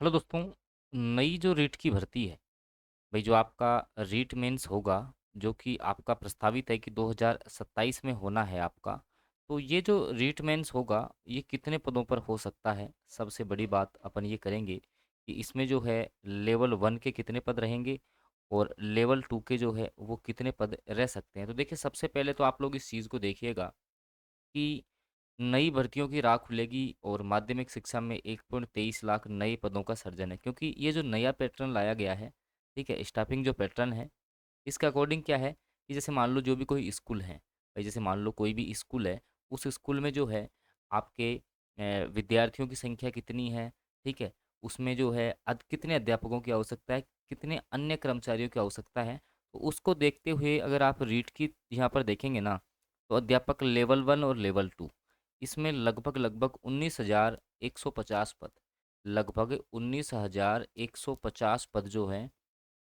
Hello दोस्तों। नई जो रीट की भर्ती है, भाई जो आपका रीट मेंस होगा, जो कि आपका प्रस्तावित है कि 2027 में होना है आपका। तो ये जो रीट मेंस होगा, ये कितने पदों पर हो सकता है? सबसे बड़ी बात अपन ये करेंगे कि इसमें जो है लेवल 1 के कितने पद रहेंगे और लेवल 2 के जो है वो कितने पद रह सकते हैं। तो देखिए, सबसे पहले तो आप लोग इस चीज़ को देखिएगा कि नई भर्तियों की राह खुलेगी और माध्यमिक शिक्षा में 1.23 लाख नए पदों का सृजन है, क्योंकि ये जो नया पैटर्न लाया गया है, ठीक है, स्टाफिंग जो पैटर्न है, इसके अकॉर्डिंग क्या है कि जैसे मान लो जो भी कोई स्कूल है, भाई जैसे मान लो कोई भी स्कूल है, उस स्कूल में जो है आपके विद्यार्थियों की संख्या कितनी है, ठीक है, उसमें जो है कितने अध्यापकों की आवश्यकता है, कितने अन्य कर्मचारियों की आवश्यकता है। तो उसको देखते हुए अगर आप रीट की यहाँ पर देखेंगे ना, तो अध्यापक लेवल 1 और लेवल 2, इसमें लगभग लगभग 19,150 पद, लगभग 19,150 पद जो हैं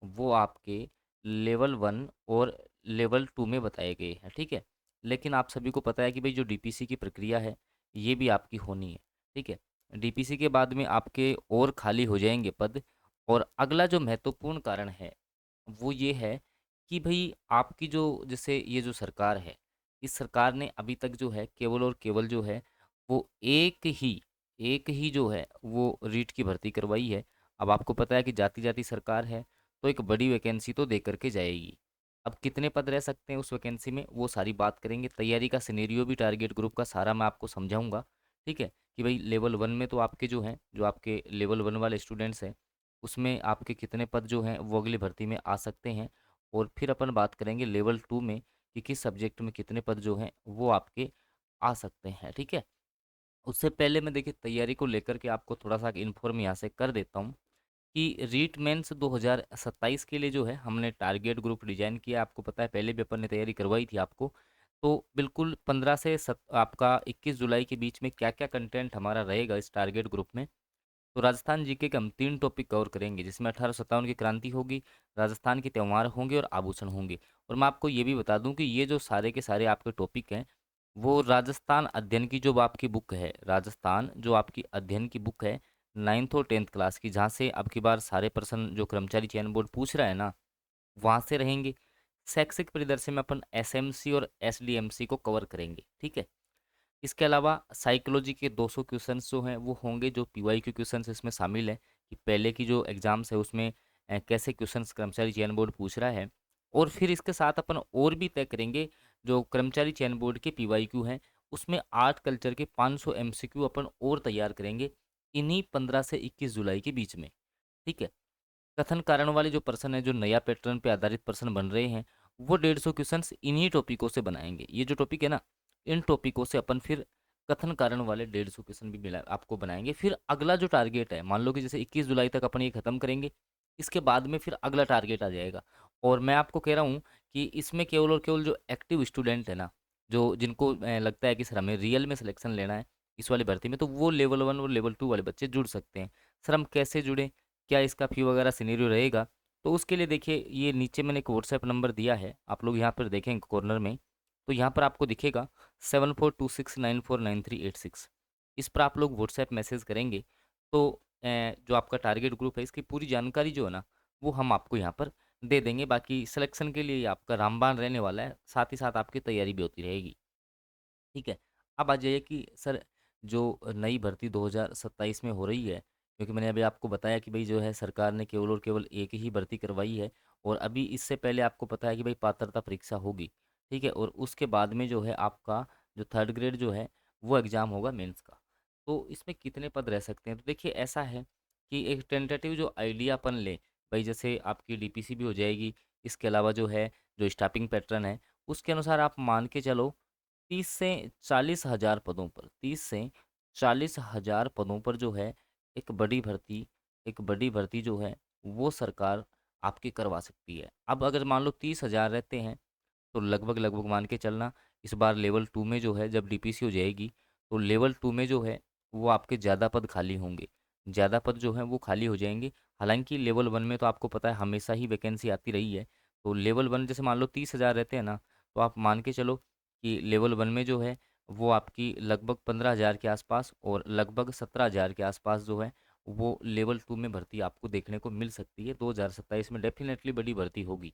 वो आपके लेवल 1 और लेवल 2 में बताए गए हैं, ठीक है। लेकिन आप सभी को पता है कि भाई जो डीपीसी की प्रक्रिया है, ये भी आपकी होनी है, ठीक है। डीपीसी के बाद में आपके और खाली हो जाएंगे पद। और अगला जो महत्वपूर्ण कारण है वो ये है कि भाई आपकी जो जैसे ये जो सरकार है, इस सरकार ने अभी तक जो है केवल और केवल जो है वो एक ही जो है वो रीट की भर्ती करवाई है। अब आपको पता है कि जाति जाति सरकार है, तो एक बड़ी वैकेंसी तो दे करके जाएगी। अब कितने पद रह सकते हैं उस वैकेंसी में, वो सारी बात करेंगे। तैयारी का सिनेरियो भी टारगेट ग्रुप का सारा मैं आपको समझाऊंगा, ठीक है। कि भाई लेवल 1 में तो आपके जो हैं, जो आपके लेवल 1 वाले स्टूडेंट्स हैं, उसमें आपके कितने पद जो हैं वो अगली भर्ती में आ सकते हैं। और फिर अपन बात करेंगे लेवल 2 में कि किस सब्जेक्ट में कितने पद जो हैं वो आपके आ सकते हैं, ठीक है। उससे पहले मैं देखिए तैयारी को लेकर के आपको थोड़ा सा इन्फॉर्म यहाँ से कर देता हूँ कि रीट मेंस 2027 के लिए जो है हमने टारगेट ग्रुप डिजाइन किया। आपको पता है पहले भी अपन ने तैयारी करवाई थी आपको। तो बिल्कुल 15 से आपका 21 जुलाई के बीच में क्या क्या कंटेंट हमारा रहेगा इस टारगेट ग्रुप में। तो राजस्थान जीके के हम 3 टॉपिक कवर करेंगे, जिसमें 1857 की क्रांति होगी, राजस्थान के त्यौहार होंगे और आभूषण होंगे। और मैं आपको ये भी बता दूं कि ये जो सारे के सारे आपके टॉपिक हैं, वो राजस्थान अध्ययन की जो आपकी बुक है, राजस्थान जो आपकी अध्ययन की बुक है 9th और 10th क्लास की, जहाँ से अब की बार सारे प्रश्न जो कर्मचारी चयन बोर्ड पूछ रहा है ना, वहाँ से रहेंगे। शैक्षिक परिदृश्य में अपन एसएमसी और एसडीएमसी को कवर करेंगे, ठीक है। इसके अलावा साइकोलॉजी के 200 क्वेश्चंस जो हैं वो होंगे, जो पीवाईक्यू क्वेश्चंस इसमें शामिल है कि पहले की जो एग्जाम्स है उसमें कैसे क्वेश्चंस कर्मचारी चयन बोर्ड पूछ रहा है। और फिर इसके साथ अपन और भी तय करेंगे, जो कर्मचारी चयन बोर्ड के पीवाईक्यू हैं उसमें आर्ट कल्चर के 500 एमसीक्यू अपन और तैयार करेंगे इन्हीं 15 से 21 जुलाई के बीच में, ठीक है। कथन कारण वाले जो प्रश्न है, जो नया पैटर्न पे आधारित प्रश्न बन रहे हैं, वो 150 क्वेश्चंस इन्हीं टॉपिकों से बनाएंगे। ये जो टॉपिक है ना, इन टॉपिकों से अपन फिर कथन कारण वाले 150 क्वेश्चन भी मिला आपको बनाएंगे। फिर अगला जो टारगेट है, मान लो कि जैसे 21 जुलाई तक अपन ये खत्म करेंगे, इसके बाद में फिर अगला टारगेट आ जाएगा। और मैं आपको कह रहा हूँ कि इसमें केवल और केवल जो एक्टिव स्टूडेंट है ना, जो जिनको लगता है कि सर हमें रियल में सिलेक्शन लेना है इस वाली भर्ती में, तो वो लेवल 1 और लेवल 2 वाले बच्चे जुड़ सकते हैं। सर हम कैसे जुड़ें, क्या इसका फ़ी वगैरह सिनेरियो रहेगा? तो उसके लिए देखिए, ये नीचे मैंने एक व्हाट्सएप नंबर दिया है, आप लोग यहाँ पर देखेंगे कॉर्नर में, तो यहाँ पर आपको दिखेगा 7426949386। इस पर आप लोग व्हाट्सएप मैसेज करेंगे तो जो आपका टारगेट ग्रुप है इसकी पूरी जानकारी जो है ना, वो हम आपको यहाँ पर दे देंगे। बाकी सिलेक्शन के लिए ये आपका रामबाण रहने वाला है, साथ ही साथ आपकी तैयारी भी होती रहेगी, ठीक है। अब आ जाइए कि सर जो नई भर्ती 2027 में हो रही है, क्योंकि मैंने अभी आपको बताया कि भाई जो है सरकार ने केवल और केवल एक ही भर्ती करवाई है। और अभी इससे पहले आपको पता है कि भाई पात्रता परीक्षा होगी, ठीक है। और उसके बाद में जो है आपका जो थर्ड ग्रेड जो है वो एग्ज़ाम होगा मेंस का। तो इसमें कितने पद रह सकते हैं? तो देखिए ऐसा है कि एक टेंटेटिव जो आइडिया अपन ले, भाई जैसे आपकी डीपीसी भी हो जाएगी, इसके अलावा जो है जो स्टाफिंग पैटर्न है उसके अनुसार आप मान के चलो 30 से 40 हज़ार पदों पर, 30 से 40 हज़ार पदों पर जो है एक बड़ी भर्ती, एक बड़ी भर्ती जो है वो सरकार आपकी करवा सकती है। अब अगर मान लो 30 हज़ार रहते हैं, तो लगभग लगभग मान के चलना इस बार लेवल 2 में जो है जब डीपीसी हो जाएगी, तो लेवल 2 में जो है वो आपके ज़्यादा पद खाली होंगे, ज़्यादा पद जो हैं वो खाली हो जाएंगे। हालांकि लेवल 1 में तो आपको पता है हमेशा ही वैकेंसी आती रही है। तो लेवल 1 जैसे मान लो 30 हज़ार रहते हैं ना, तो आप मान के चलो कि लेवल 1 में जो है वो आपकी लगभग 15 हज़ार के आसपास और लगभग 17 हज़ार के आसपास जो है वो लेवल 2 में भर्ती आपको देखने को मिल सकती है। 2027 में डेफ़िनेटली बड़ी भर्ती होगी,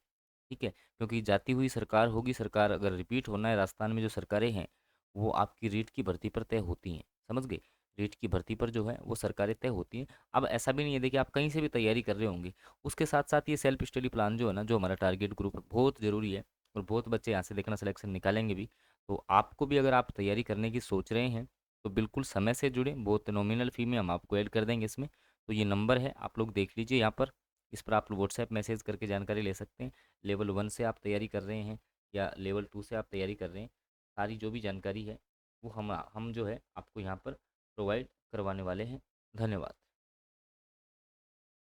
ठीक है? क्योंकि जाती हुई सरकार होगी, सरकार अगर रिपीट होना है, राजस्थान में जो सरकारें हैं, वो आपकी रीट की भर्ती पर तय होती हैं, समझ गए? रीट की भर्ती पर जो है, वो सरकारें तय होती हैं। अब ऐसा भी नहीं है, देखिए आप कहीं से भी तैयारी कर रहे होंगे, उसके साथ-साथ ये सेल्फ स्टडी प्लान जो है ना, जो हमारा टारगेट ग्रुप है, बहुत ज़रूरी है और बहुत बच्चे यहाँ से देखना सिलेक्शन निकालेंगे भी। तो आपको भी अगर आप तैयारी करने की सोच रहे हैं, तो बिल्कुल समय से जुड़ें, बहुत नॉमिनल फ़ी में हम आपको ऐड कर देंगे इसमें। तो ये नंबर है, आप लोग देख लीजिए यहाँ पर, इस पर आप व्हाट्सएप मैसेज करके जानकारी ले सकते हैं। लेवल 1 से आप तैयारी कर रहे हैं या लेवल 2 से आप तैयारी कर रहे हैं, सारी जो भी जानकारी है वो हम जो है आपको यहाँ पर प्रोवाइड करवाने वाले हैं। धन्यवाद।